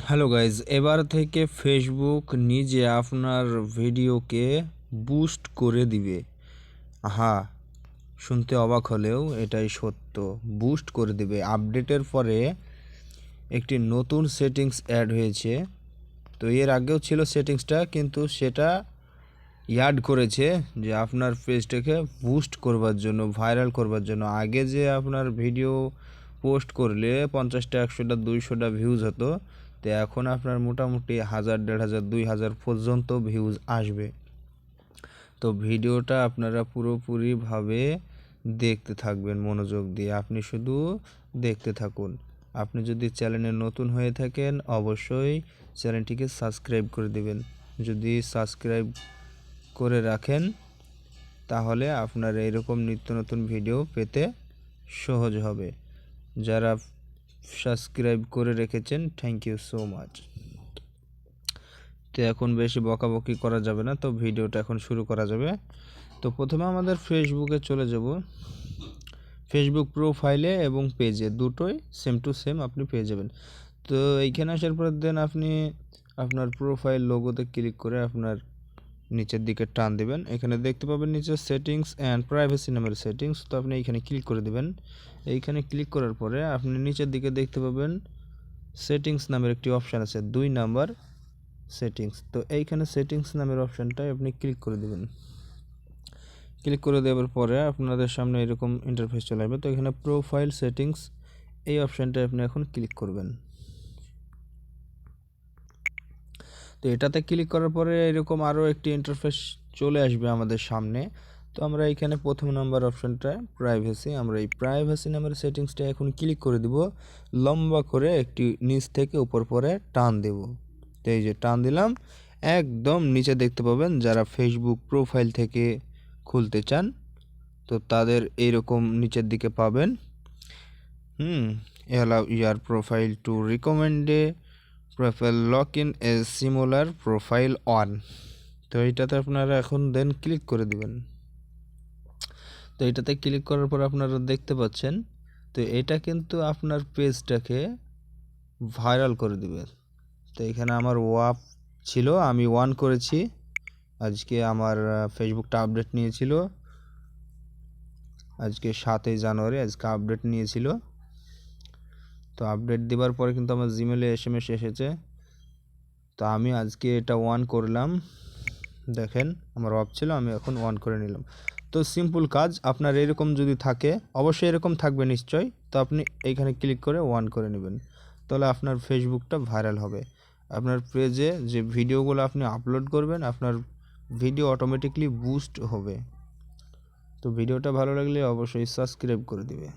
Hello guys, এবার থেকে Facebook নিজে আপনার ভিডিওকে বুস্ট করে দিবে। হ্যাঁ, শুনতে অবাক হলেও এটাই সত্য, বুস্ট করে দিবে। আপডেটের পরে একটি নতুন সেটিংস অ্যাড হয়েছে। তো এর আগেও ছিল সেটিংসটা, কিন্তু সেটা অ্যাড করেছে যে আপনার পেজটাকে বুস্ট করবার জন্য, ভাইরাল করবার জন্য। আগে যে আপনার ভিডিও পোস্ট করলে 50টা 100টা 200টা ভিউজ হতো, তো এখন আপনার মোটামুটি 1000 1500 2000 পর্যন্ত ভিউজ আসবে। তো ভিডিওটা আপনারা পুরোপুরিভাবে দেখতে থাকবেন মনোযোগ দিয়ে, আপনি শুধু দেখতে থাকুন। আপনি যদি চ্যানেলে নতুন হয়ে থাকেন অবশ্যই চ্যানেলটিকে সাবস্ক্রাইব করে দেবেন। যদি সাবস্ক্রাইব করে রাখেন তাহলে আপনার এরকম নিত্য নতুন ভিডিও পেতে সহজ হবে। যারা সাবস্ক্রাইব করে রেখেছেন, থ্যাংক ইউ সো মাচ। তো এখন বেশি বকাবকি করা যাবে না, তো ভিডিওটা এখন শুরু করা যাবে। তো প্রথমে আমাদের ফেসবুকে চলে যাব। ফেসবুক প্রোফাইলে এবং পেজে দুটোই সেম টু সেম আপনি পেয়ে যাবেন। তো এইখানে আসার পর দেন আপনি আপনার প্রোফাইল লোগোতে ক্লিক করে আপনার নিচের দিকে টান দেবেন। এখানে দেখতে পাবেন নিচে সেটিংস অ্যান্ড প্রাইভেসি নামের সেটিংস। তো আপনি এইখানে ক্লিক করে দেবেন। এইখানে ক্লিক করার পরে আপনি নিচের দিকে দেখতে পাবেন সেটিংস নামের একটি অপশান আছে, 2 নাম্বার সেটিংস। তো এইখানে সেটিংস নামের অপশানটায় আপনি ক্লিক করে দেবেন। ক্লিক করে দেওয়ার পরে আপনাদের সামনে এরকম ইন্টারফেস চলে আসবে। তো এখানে প্রোফাইল সেটিংস এই অপশানটায় আপনি এখন ক্লিক করবেন। তো এটাতে ক্লিক করার পরে এরকম আরও একটি ইন্টারফেস চলে আসবে আমাদের সামনে। তো আমরা এখানে প্রথম নাম্বার অপশানটায় প্রাইভেসি, আমরা এই প্রাইভেসি নামের সেটিংসটা এখন ক্লিক করে দিব। লম্বা করে একটি নিচ থেকে উপর পরে টান দেব। তো এই যে টান দিলাম, একদম নিচে দেখতে পাবেন যারা ফেসবুক প্রোফাইল থেকে খুলতে চান তো তাদের এইরকম নিচের দিকে পাবেন। Allow your profile to recommended profile lock in a similar profile on. তো এইটাতে আপনারা এখন দেন ক্লিক করে দিবেন। তো এটাতে ক্লিক করার পর আপনারা দেখতে পাচ্ছেন, তো এটা কিন্তু আপনার পেজটাকে ভাইরাল করে দিবে। তো এখানে আমার ওয়াপ ছিল, আমি 1 করেছি। আজকে আমার ফেসবুকটা আপডেট নিয়েছিল, আজকে 7ই জানুয়ারি, আজকে আপডেট নিয়েছিল। তো আপডেট দেওয়ার পরে কিন্তু আমার জিমেলে SMS এসেছে। তো আমি আজকে এটা 1 করলাম, দেখেন আমার অফ ছিল, আমি এখন 1 করে নিলাম। তো সিম্পল কাজ, আপনার এরকম যদি থাকে, অবশ্যই এরকম থাকবে নিশ্চয়, তো আপনি এইখানে ক্লিক করে 1 করে নেবেন, তাহলে আপনার ফেসবুকটা ভাইরাল হবে। আপনার পেজে যে ভিডিওগুলো আপনি আপলোড করবেন আপনার ভিডিও অটোমেটিকলি বুস্ট হবে। তো ভিডিওটা ভালো লাগলে অবশ্যই সাবস্ক্রাইব করে দিবে।